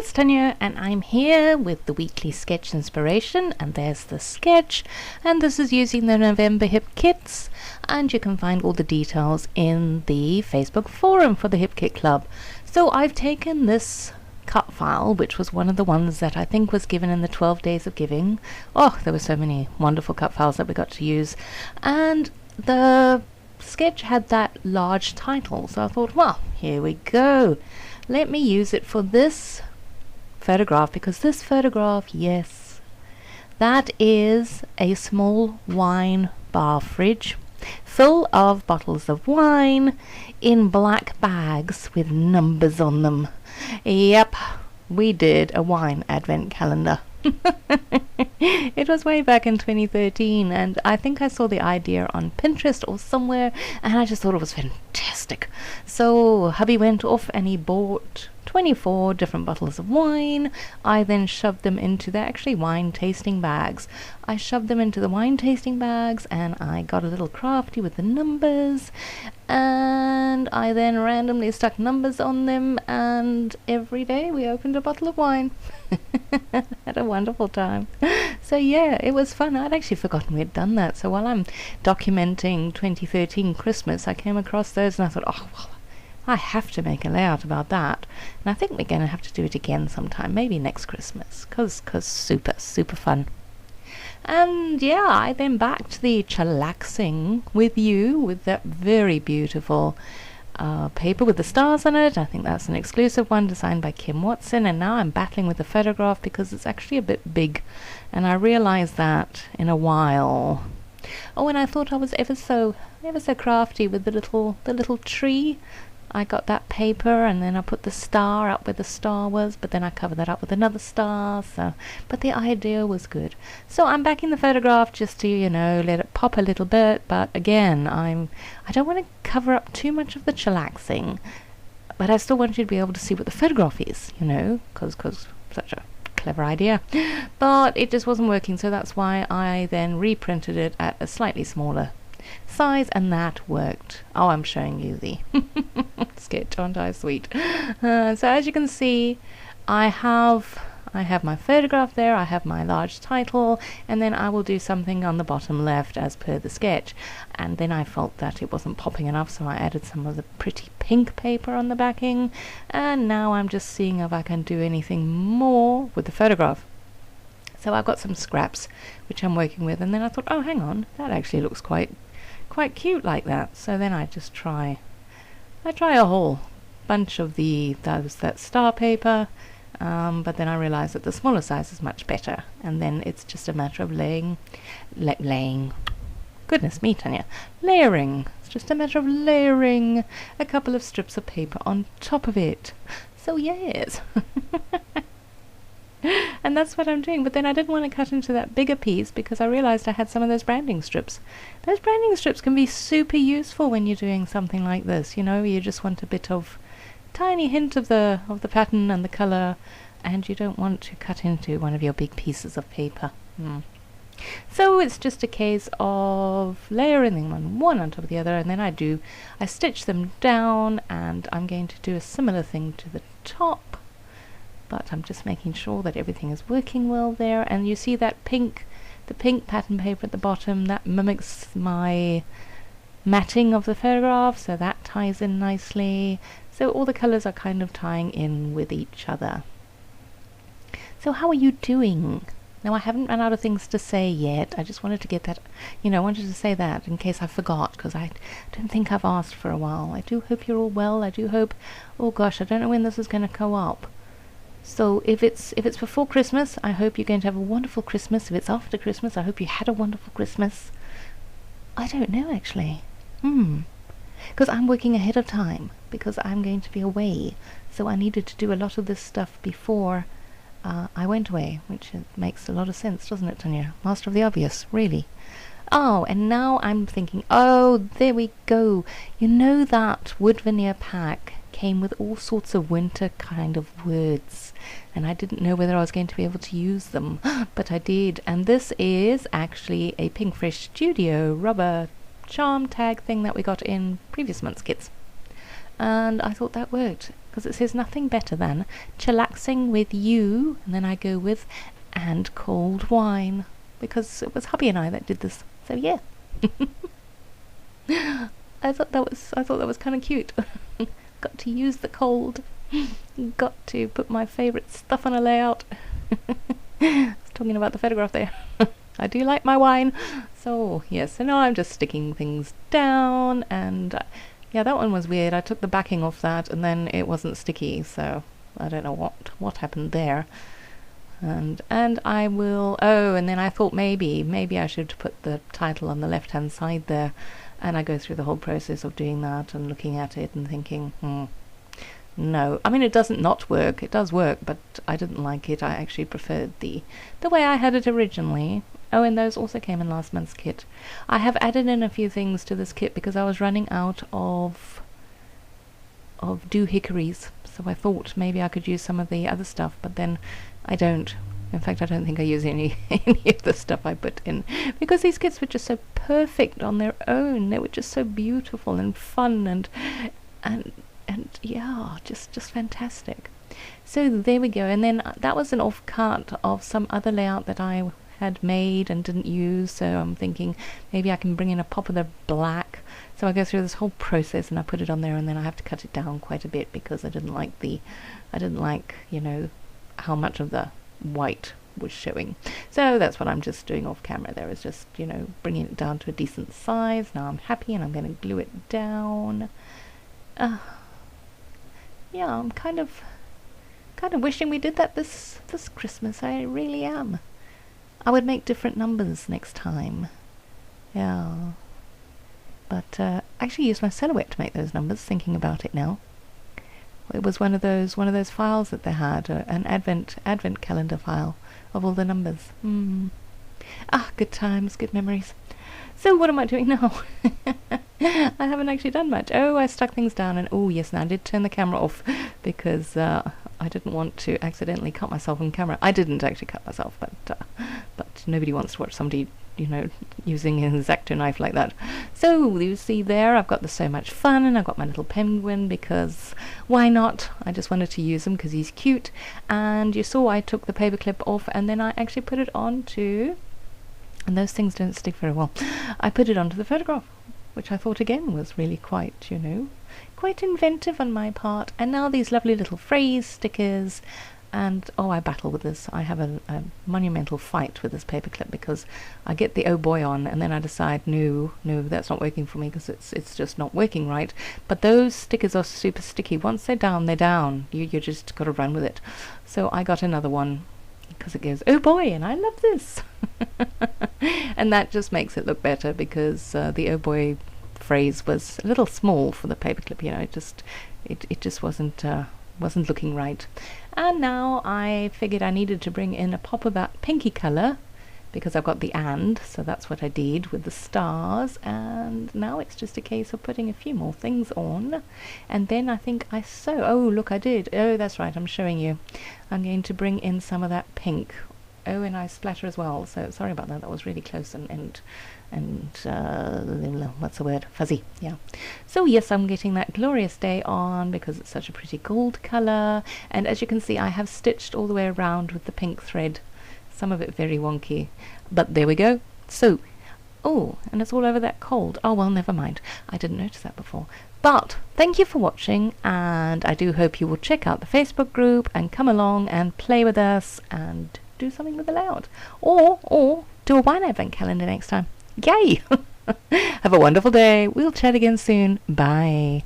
it's Tanya, and I'm here with the weekly sketch inspiration, and there's the sketch, and this is using the November Hip Kits, and you can find all the details in the Facebook forum for the Hip Kit Club. So I've taken this cut file, which was one of the ones that I think was given in the 12 Days of Giving. Oh, there were so many wonderful cut files that we got to use, and the sketch had that large title, so I thought, well, here we go. Let me use it for this photograph, because this photograph, yes, that is a small wine bar fridge full of bottles of wine in black bags with numbers on them. Yep, we did a wine advent calendar. It was way back in 2013, and I think I saw the idea on Pinterest or somewhere, and I just thought it was fantastic. So hubby went off and he bought 24 different bottles of wine. I then shoved them into, they're actually wine tasting bags. I shoved them into the wine tasting bags, and I got a little crafty with the numbers, and I then randomly stuck numbers on them, and every day we opened a bottle of wine. Had a wonderful time. So yeah, it was fun. I'd actually forgotten we'd done that. So while I'm documenting 2013 Christmas, I came across those and I thought, oh, well, I have to make a layout about that. And I think we're going to have to do it again sometime, maybe next Christmas, because super fun. And yeah, I then backed the chillaxing with you with that very beautiful paper with the stars on it. I think that's an exclusive one designed by Kim Watson, and now I'm battling with the photograph because it's actually a bit big, and I realized that in a while. Oh, and I thought I was ever so crafty with the little tree. I got that paper, and then I put the star up where the star was, but then I covered that up with another star. So, but the idea was good. So I'm backing the photograph just to, let it pop a little bit. But again, I don't want to cover up too much of the chillaxing, but I still want you to be able to see what the photograph is, because such a clever idea. But it just wasn't working, so that's why I then reprinted it at a slightly smaller size, and that worked. Oh, I'm showing you the sketch, aren't I sweet? So as you can see, I have my photograph there, I have my large title, and then I will do something on the bottom left as per the sketch. And then I felt that it wasn't popping enough, so I added some of the pretty pink paper on the backing, and now I'm just seeing if I can do anything more with the photograph. So I've got some scraps which I'm working with, and then I thought, oh, hang on, that actually looks quite cute like that. So then I try a whole bunch of that star paper, but then I realized that the smaller size is much better, and then it's just a matter of laying. Goodness me, Tanya, layering. It's just a matter of layering a couple of strips of paper on top of it. So yes. And that's what I'm doing. But then I didn't want to cut into that bigger piece because I realized I had some of those branding strips. Those branding strips can be super useful when you're doing something like this. You just want a bit of tiny hint of the pattern and the color, and you don't want to cut into one of your big pieces of paper. So it's just a case of layering them one on top of the other, and then I stitch them down, and I'm going to do a similar thing to the top. But I'm just making sure that everything is working well there. And you see that the pink pattern paper at the bottom, that mimics my matting of the photograph, so that ties in nicely. So all the colors are kind of tying in with each other. So how are you doing? Now, I haven't run out of things to say yet. I just wanted to get that, I wanted to say that in case I forgot, because I don't think I've asked for a while. I do hope you're all well. I do hope, oh gosh, I don't know when this is going to go up. So if it's before Christmas, I hope you're going to have a wonderful Christmas. If it's after Christmas, I hope you had a wonderful Christmas. I don't know, actually. Because I'm working ahead of time, because I'm going to be away. So I needed to do a lot of this stuff before I went away, which makes a lot of sense, doesn't it, Tanya? Master of the obvious, really. Oh, and now I'm thinking, oh, there we go. That wood veneer pack came with all sorts of winter kind of words, and I didn't know whether I was going to be able to use them, but I did. And this is actually a Pinkfresh Studio rubber charm tag thing that we got in previous month's kits, and I thought that worked. because it says nothing better than chillaxing with you, and then I go with and cold wine, because it was hubby and I that did this. So yeah. I thought that was kind of cute. Got to use the cold. Got to put my favourite stuff on a layout. I was talking about the photograph there. I do like my wine. So yes, so now I'm just sticking things down, and yeah, that one was weird. I took the backing off that, and then it wasn't sticky, so I don't know what happened there. And I will. Oh, and then I thought maybe I should put the title on the left-hand side there. And I go through the whole process of doing that and looking at it and thinking, no. I mean, it doesn't not work. It does work, but I didn't like it. I actually preferred the way I had it originally. Oh, and those also came in last month's kit. I have added in a few things to this kit because I was running out of doohickories. So I thought maybe I could use some of the other stuff, but then I don't. In fact, I don't think I use any of the stuff I put in, because these kits were just so perfect on their own. They were just so beautiful and fun and yeah, just fantastic. So there we go. And then that was an off-cut of some other layout that I had made and didn't use. So I'm thinking maybe I can bring in a pop of the black. So I go through this whole process and I put it on there, and then I have to cut it down quite a bit because I didn't like how much of the white was showing. So that's what I'm just doing off camera there, is just bringing it down to a decent size. Now I'm happy, and I'm going to glue it down. Yeah, I'm kind of wishing we did that this Christmas. I really am. I would make different numbers next time. Yeah, but actually use my Silhouette to make those numbers, thinking about it now. It was one of those files that they had, an advent calendar file of all the numbers. Good times, good memories. So what am I doing now? I haven't actually done much. Oh, I stuck things down, and oh yes, now I did turn the camera off because I didn't want to accidentally cut myself on camera. I didn't actually cut myself, but nobody wants to watch somebody using an X-Acto knife like that. So you see there, I've got the So Much Fun, and I've got my little penguin, because why not? I just wanted to use him because he's cute. And you saw I took the paperclip off, and then I actually put it onto, and those things don't stick very well, I put it onto the photograph, which I thought again was really quite inventive on my part. And now these lovely little phrase stickers. And I battle with this. I have a monumental fight with this paperclip, because I get the oh boy on, and then I decide no, that's not working for me, because it's just not working right. But those stickers are super sticky. Once they're down, they're down. You just got to run with it. So I got another one, because it goes oh boy, and I love this. And that just makes it look better, because the oh boy phrase was a little small for the paperclip. It just wasn't looking right. And now I figured I needed to bring in a pop of that pinky colour, because I've got the and, so that's what I did with the stars. And now it's just a case of putting a few more things on, and then I think I sew. Oh look, I did. Oh, that's right, I'm showing you. I'm going to bring in some of that pink. Oh, and I splatter as well, so sorry about that. That was really close and what's the word? Fuzzy, yeah. So yes, I'm getting that Glorious Day on because it's such a pretty gold colour. And as you can see, I have stitched all the way around with the pink thread. Some of it very wonky, but there we go. So, oh, and it's all over that cold. Oh well, never mind. I didn't notice that before. But thank you for watching, and I do hope you will check out the Facebook group and come along and play with us and do something with the layout, or do a wine advent calendar next time. Yay! Have a wonderful day. We'll chat again soon. Bye.